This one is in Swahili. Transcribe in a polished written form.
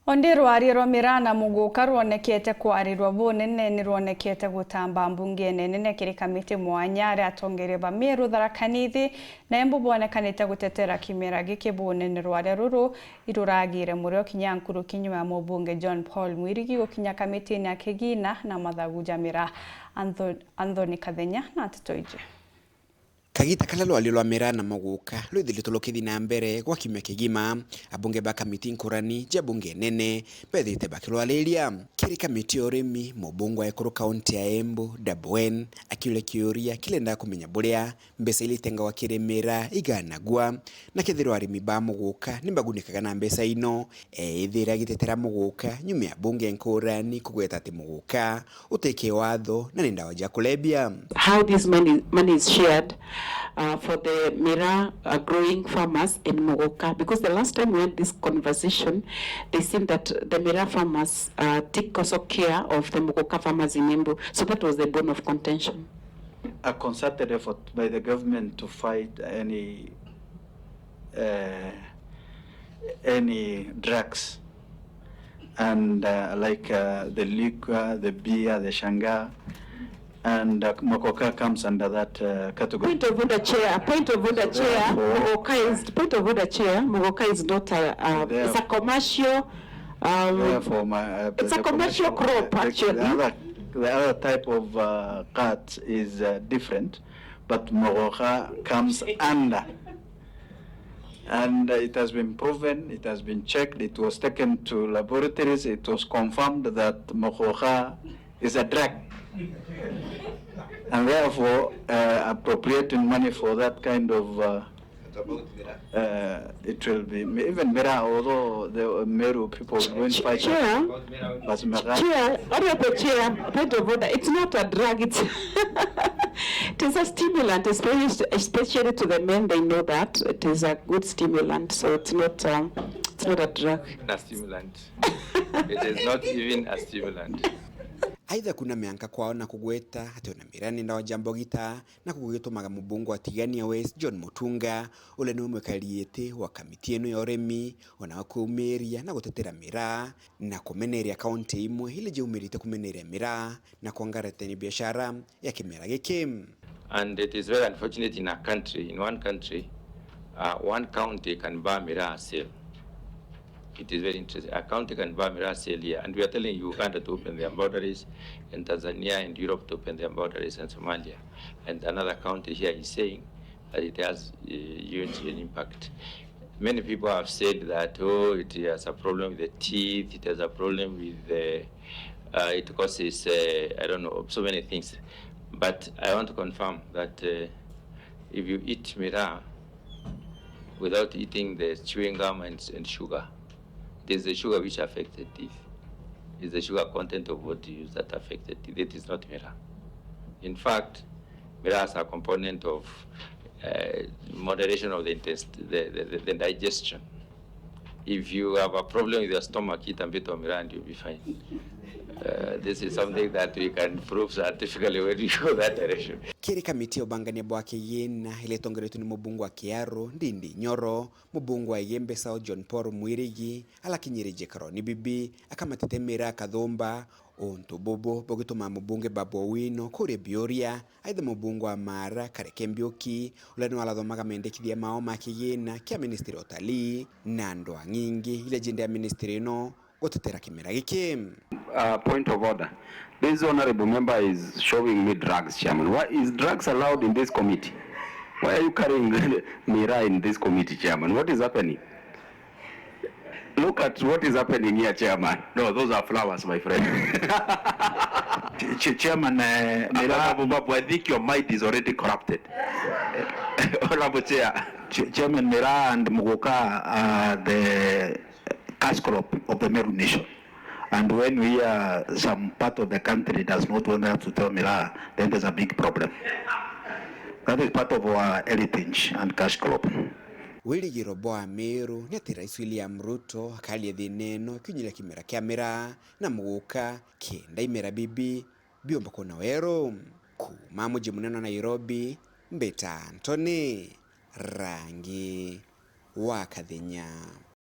Ondi rwariro mirana muguka rwonekete kwarirwa bunene ni rwonekete gutamba mbungene nene kiri kamiti mwanya ari atongere ba Meru Tharaka Nithi na embu bonekanite gutetera kimera giki bunene rware ruru iruragire murio kinyankuru kinyuma ya mubunge John Paul Mwirigi gukinya kamiti ni akigina na mathagu jamira Anthony Kathenya na Titoije. Kagita kala lwa mirana muguka lwithilito lokithi na mbere gwa kimya kigima abunge ba kamiti nkurani ja bunge nene bethite bakilwalilia kiri kamiti oremi mubungu ekuru kaunti ya Embu Dabwen akile kiuria kilenda kumenya buria mbesa ilitenga wa kiremera iganagwa na kithiro arimi ba muguka nimbagunikaga na mbesa ino ithira gitetera muguka nyuma ya bunge nkurani kugweta ati muguka uteke watho na nenda waja kulebia. How this money is shared for the Mira growing farmers in Muguka, because the last time we had this conversation, they seemed that the Mira farmers take also care of the Muguka farmers in Embu, so that was the bone of contention. A concerted effort by the government to fight any drugs and like the liquor, the beer, the shanga, and Muguka comes under that category. Point of order, Chair. Point of order, Chair. Muguka is not it's a commercial. It's a commercial crop, actually. The other type of cut is different, but Muguka comes under. And it has been proven, it has been checked, it was taken to laboratories, it was confirmed that Muguka is a drug. And therefore, appropriating money for that kind of it will be even Mira, although the Meru people will fight. Chair, Honorable Chair, point of order. It's not a drug. It is a stimulant, especially to the men. They know that it is a good stimulant, so it's not a drug. A stimulant. It is not even a stimulant. Aidha kuna meanka kwao na kugweta hati ona mirani nda wajambo gita na kugwitumaga mubungu wa Tigania West John Mutunga ule ni umwekaliete wa kamiti eno ya oremi ona wakuumeria na gutetera mira na kumeneria kaunti imwe ile je umerite kumeneria mira na kuangarete ni biashara ya kimera giki. And it is very unfortunate in one country, one county can buy mira sale. It is very interesting. A county can buy Mira sale here, and we are telling Uganda to open their boundaries, and Tanzania and Europe to open their boundaries, and Somalia. And another county here is saying that it has huge impact. Many people have said that, oh, it has a problem with the teeth, it has a problem with the, it causes, I don't know, so many things. But I want to confirm that if you eat Mira without eating the chewing gum and sugar, it is the sugar which affects the teeth. It is the sugar content of what you use that affects the teeth. It is not Mira. In fact, Mira has a component of moderation of the digestion. If you have a problem with your stomach, eat a bit of Mira and you'll be fine. This is something that we can prove scientifically when you go that direction. Kiri kamiti obangania bwake yena ile tongeretu ni mubungu wa Kiaro Ndindi Nyoro mubungu wa Yembe sao John Paul Mwirigi ala kinyirije karoni bibi akamatetemera kathomba onto bobo bogituma mubunge Babu Owino kure Bioria aidha mubungu wa Mara Kareke Mbioki ulani walathomaga mendekithia mao makiyena kia ministry otalii na ndoa nyingi ile jende ya ministry no gutetera kimera giki. Point of order. This honorable member is showing me drugs, Chairman. Why is drugs allowed in this committee? Why are you carrying Mira in this committee, Chairman? What is happening? Look at what is happening here, Chairman. No, those are flowers, my friend. Chairman, I think your mind is already corrupted. Honorable Chair, Chairman, Mira and Muguka are the cash crop of the Meru nation. And when we are some part of the country does not want to tell Mira, then there's a big problem. That is part of our heritage and cash crop. Wili Roboa Meru nyati Rais William Ruto akalie thineno kinyira kimera kia Mira na Muguka kenda imera bibi biomba kona wero kuma muji munene Nairobi Mbeta Anthony Rangi wa Kathenya.